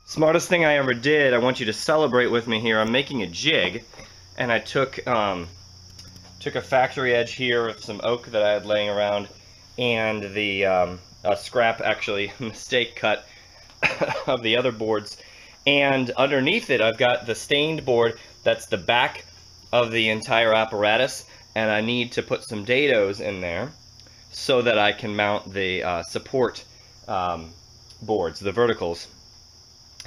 Smartest thing I ever did, I want you to celebrate with me here. I'm making a jig, and I took a factory edge here of some oak that I had laying around, and the a scrap, actually, mistake cut of the other boards. And underneath it, I've got the stained board. That's the back of the entire apparatus, and I need to put some dados in there so that I can mount the support boards, the verticals,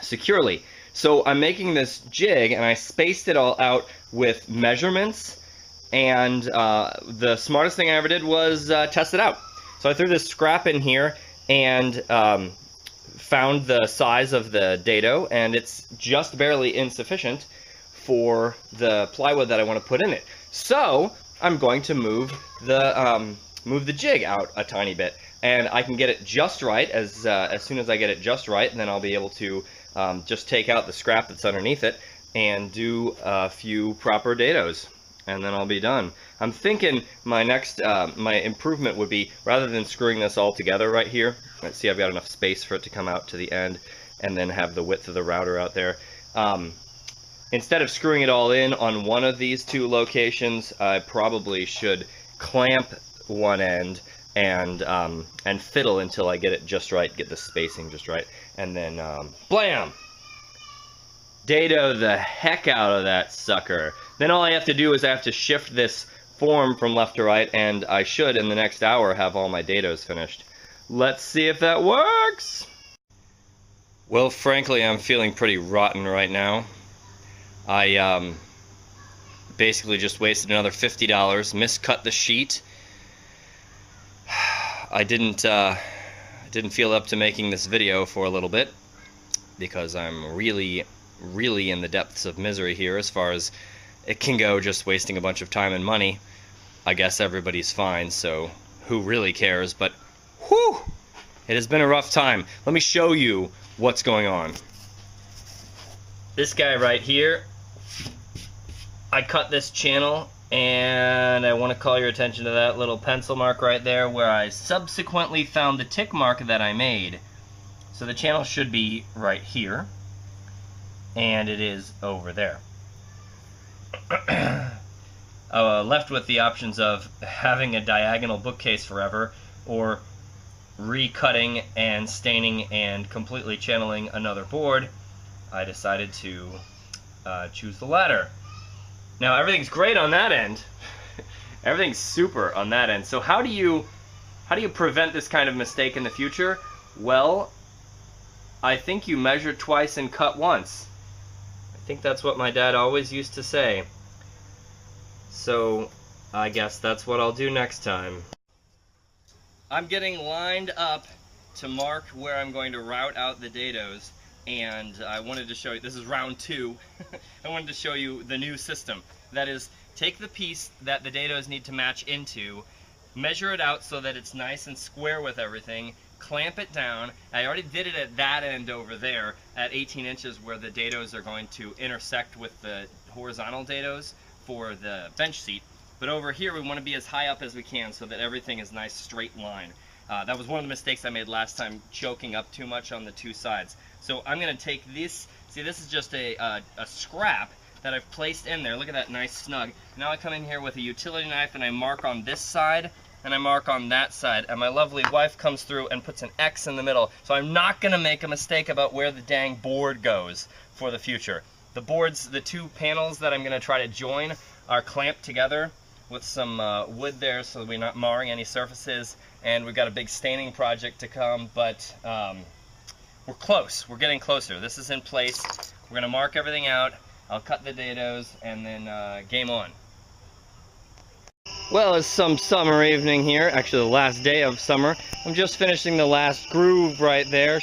securely. So I'm making this jig, and I spaced it all out with measurements, and the smartest thing I ever did was test it out. So I threw this scrap in here and found the size of the dado, and it's just barely insufficient for the plywood that I want to put in it. So I'm going to move the jig out a tiny bit, and I can get it just right. As soon as I get it just right, then I'll be able to just take out the scrap that's underneath it and do a few proper dados, and then I'll be done. I'm thinking my next my improvement would be, rather than screwing this all together right here, let's see, I've got enough space for it to come out to the end and then have the width of the router out there. Instead of screwing it all in on one of these two locations, I probably should clamp one end and fiddle until I get it just right, get the spacing just right, and then blam! Dado the heck out of that sucker. Then all I have to do is I have to shift this form from left to right, and I should, in the next hour, have all my dados finished. Let's see if that works! Well, frankly, I'm feeling pretty rotten right now. I basically just wasted another $50, miscut the sheet. I didn't feel up to making this video for a little bit because I'm really in the depths of misery here as far as it can go, just wasting a bunch of time and money. I guess everybody's fine, so who really cares? But whew, it has been a rough time. Let me show you what's going on. This guy right here, I cut this channel, and I want to call your attention to that little pencil mark right there where I subsequently found the tick mark that I made. So the channel should be right here, and it is over there. Left with the options of having a diagonal bookcase forever, or recutting and staining and completely channeling another board. I decided to choose the latter. Now everything's great on that end. Everything's super on that end. So how do you prevent this kind of mistake in the future? Well, I think you measure twice and cut once. I think that's what my dad always used to say. So I guess that's what I'll do next time. I'm getting lined up to mark where I'm going to route out the dados, and I wanted to show you, this is round 2, I wanted to show you the new system. That is, take the piece that the dados need to match into, measure it out so that it's nice and square with everything, clamp it down. I already did it at that end over there at 18 inches where the dados are going to intersect with the horizontal dados for the bench seat. But over here we want to be as high up as we can so that everything is nice straight line. That was one of the mistakes I made last time, choking up too much on the two sides. So I'm going to take this, see, this is just a scrap that I've placed in there. Look at that nice snug. Now I come in here with a utility knife and I mark on this side and I mark on that side, and my lovely wife comes through and puts an X in the middle. So I'm not going to make a mistake about where the dang board goes for the future. The boards, the two panels that I'm going to try to join are clamped together with some wood there so we're not marring any surfaces, and we've got a big staining project to come, but we're close. We're getting closer. This is in place. We're going to mark everything out. I'll cut the dados, and then game on. Well, it's some summer evening here, actually the last day of summer. I'm just finishing the last groove right there.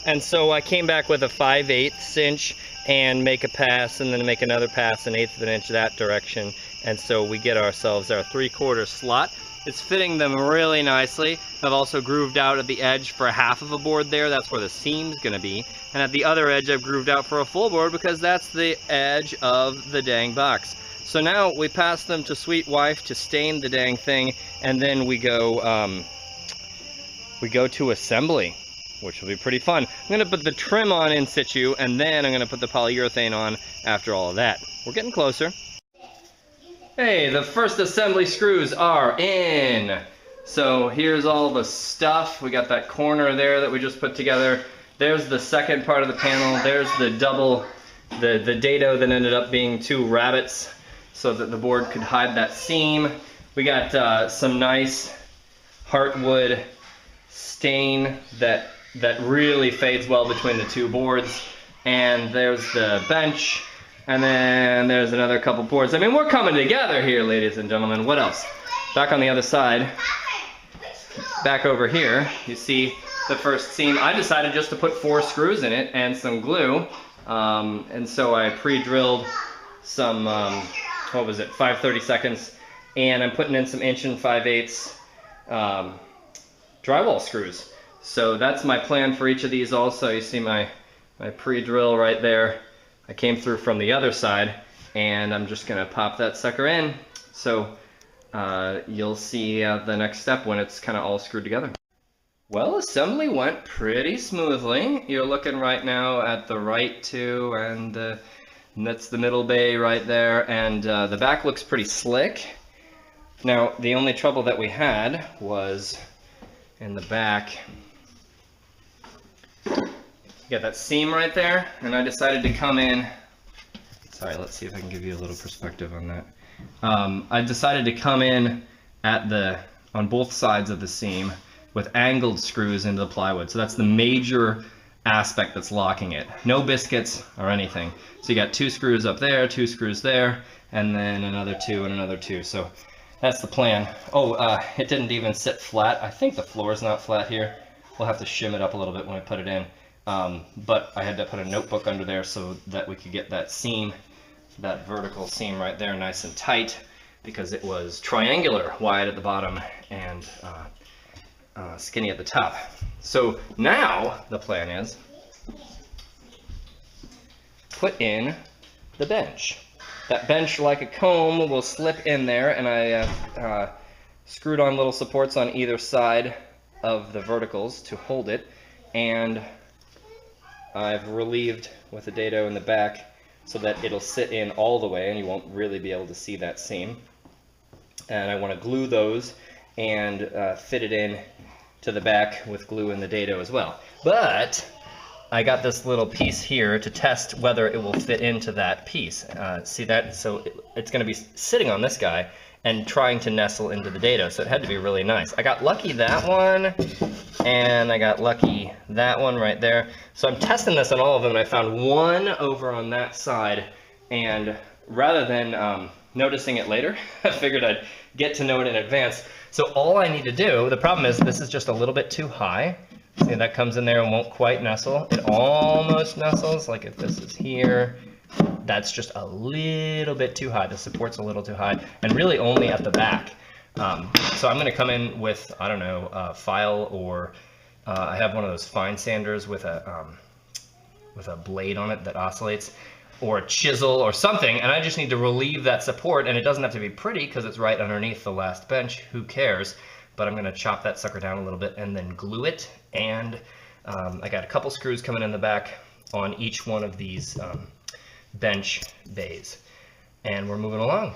And so I came back with a 5/8 inch and make a pass, and then make another pass 1/8 of an inch that direction. And so we get ourselves our 3/4 slot. It's fitting them really nicely. I've also grooved out at the edge for half of a board there. That's where the seam's gonna be. And at the other edge I've grooved out for a full board because that's the edge of the dang box. So now we pass them to sweet wife to stain the dang thing, and then we go to assembly. which will be pretty fun. I'm gonna put the trim on in situ, and then I'm gonna put the polyurethane on after all of that. We're getting closer. Hey, the first assembly screws are in. So here's all the stuff. We got that corner there that we just put together. There's the second part of the panel. There's the double, the dado that ended up being 2 rabbets so that the board could hide that seam. We got some nice heartwood stain that really fades well between the 2 boards. And there's the bench. And then there's another couple boards. I mean, we're coming together here, ladies and gentlemen. What else? Back on the other side, back over here, you see the first seam. I decided just to put 4 screws in it and some glue. And so I pre-drilled some, what was it, 5/32, and I'm putting in some 1 5/8 drywall screws. So that's my plan for each of these also. You see my pre-drill right there. I came through from the other side, and I'm just gonna pop that sucker in. So you'll see the next step when it's kind of all screwed together. Well, assembly went pretty smoothly. You're looking right now at the right 2, and that's the middle bay right there, and the back looks pretty slick. Now, the only trouble that we had was in the back. You got that seam right there, and I decided to come in. Sorry, let's see if I can give you a little perspective on that. I decided to come in on both sides of the seam with angled screws into the plywood. So that's the major aspect that's locking it. No biscuits or anything. So you got 2 screws up there, 2 screws there, and then another 2 and another 2. So that's the plan. Oh, it didn't even sit flat. I think the floor is not flat here. We'll have to shim it up a little bit when we put it in. But I had to put a notebook under there so that we could get that seam, that vertical seam right there nice and tight, because it was triangular, wide at the bottom and skinny at the top. So now the plan is put in the bench. That bench, like a comb, will slip in there, and I screwed on little supports on either side of the verticals to hold it, and I've relieved with a dado in the back so that it'll sit in all the way and you won't really be able to see that seam. And I want to glue those and fit it in to the back with glue in the dado as well. But I got this little piece here to test whether it will fit into that piece. See that? So it's going to be sitting on this guy and trying to nestle into the dado, so it had to be really nice. I got lucky that one, and I got lucky that one right there. So I'm testing this on all of them, and I found one over on that side, and rather than noticing it later, I figured I'd get to know it in advance. So all I need to do, the problem is this is just a little bit too high. See, that comes in there and won't quite nestle. It almost nestles, like if this is here. That's just a little bit too high. The support's a little too high, and really only at the back. So I'm going to come in with, I don't know, a file, or I have one of those fine sanders with a blade on it that oscillates, or a chisel or something, and I just need to relieve that support, and it doesn't have to be pretty because it's right underneath the last bench. Who cares? But I'm going to chop that sucker down a little bit and then glue it, and I got a couple screws coming in the back on each one of these bench bays, and we're moving along.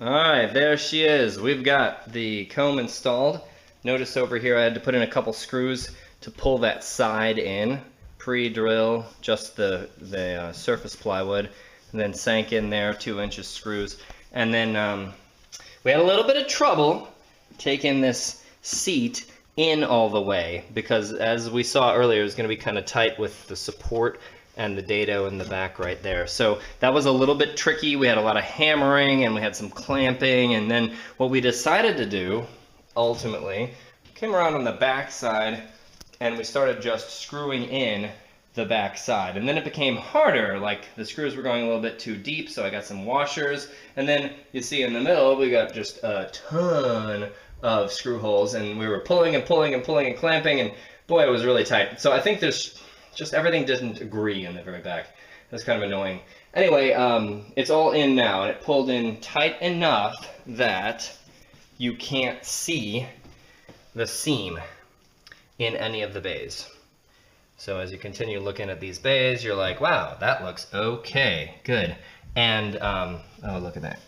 Alright, there she is. We've got the comb installed. Notice over here I had to put in a couple screws to pull that side in. Pre-drill just the surface plywood, and then sank in there 2-inch screws. And then we had a little bit of trouble taking this seat in all the way, because as we saw earlier, it was going to be kind of tight with the support and the dado in the back right there. So that was a little bit tricky. We had a lot of hammering and we had some clamping, and then what we decided to do ultimately, came around on the back side and we started just screwing in the back side, and then it became harder, like the screws were going a little bit too deep, so I got some washers, and then you see in the middle we got just a ton of screw holes, and we were pulling and pulling and pulling and clamping, and boy, it was really tight. So I think there's just everything didn't agree in the very back. That's kind of annoying. Anyway, it's all in now, and it pulled in tight enough that you can't see the seam in any of the bays. So as you continue looking at these bays, you're like, wow, that looks okay, good. And, oh, look at that.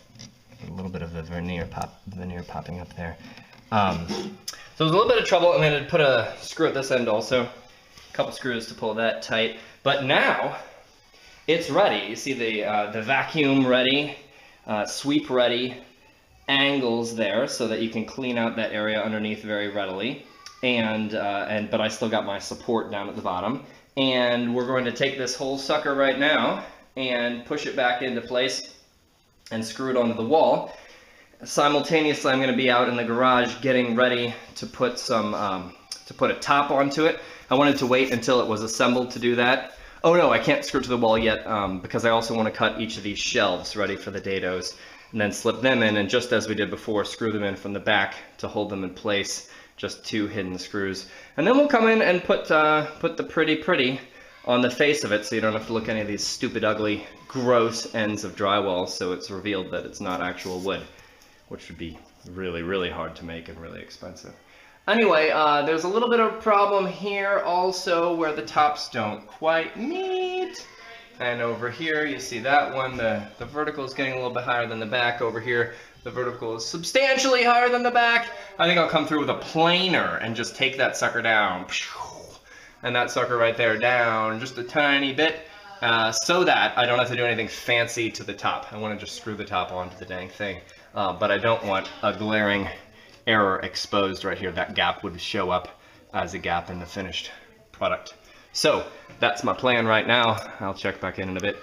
A little bit of the veneer popping up there. So there's a little bit of trouble. I'm going to put a screw at this end also. A couple screws to pull that tight. But now, it's ready. You see the vacuum ready, sweep ready, angles there so that you can clean out that area underneath very readily. But I still got my support down at the bottom. And we're going to take this whole sucker right now and push it back into place and screw it onto the wall. Simultaneously, I'm going to be out in the garage getting ready to put a top onto it. I wanted to wait until it was assembled to do that. Oh no, I can't screw it to the wall yet because I also want to cut each of these shelves ready for the dados and then slip them in, and just as we did before, screw them in from the back to hold them in place. Just 2 hidden screws. And then we'll come in and put the pretty on the face of it so you don't have to look at any of these stupid, ugly, gross ends of drywall, so it's revealed that it's not actual wood, which would be really, really hard to make and really expensive. Anyway, there's a little bit of a problem here also where the tops don't quite meet. And over here, you see that one, the vertical is getting a little bit higher than the back. Over here, the vertical is substantially higher than the back. I think I'll come through with a planer and just take that sucker down. And that sucker right there down just a tiny bit so that I don't have to do anything fancy to the top. I want to just screw the top onto the dang thing. But I don't want a glaring error exposed right here. That gap would show up as a gap in the finished product. So that's my plan right now. I'll check back in a bit.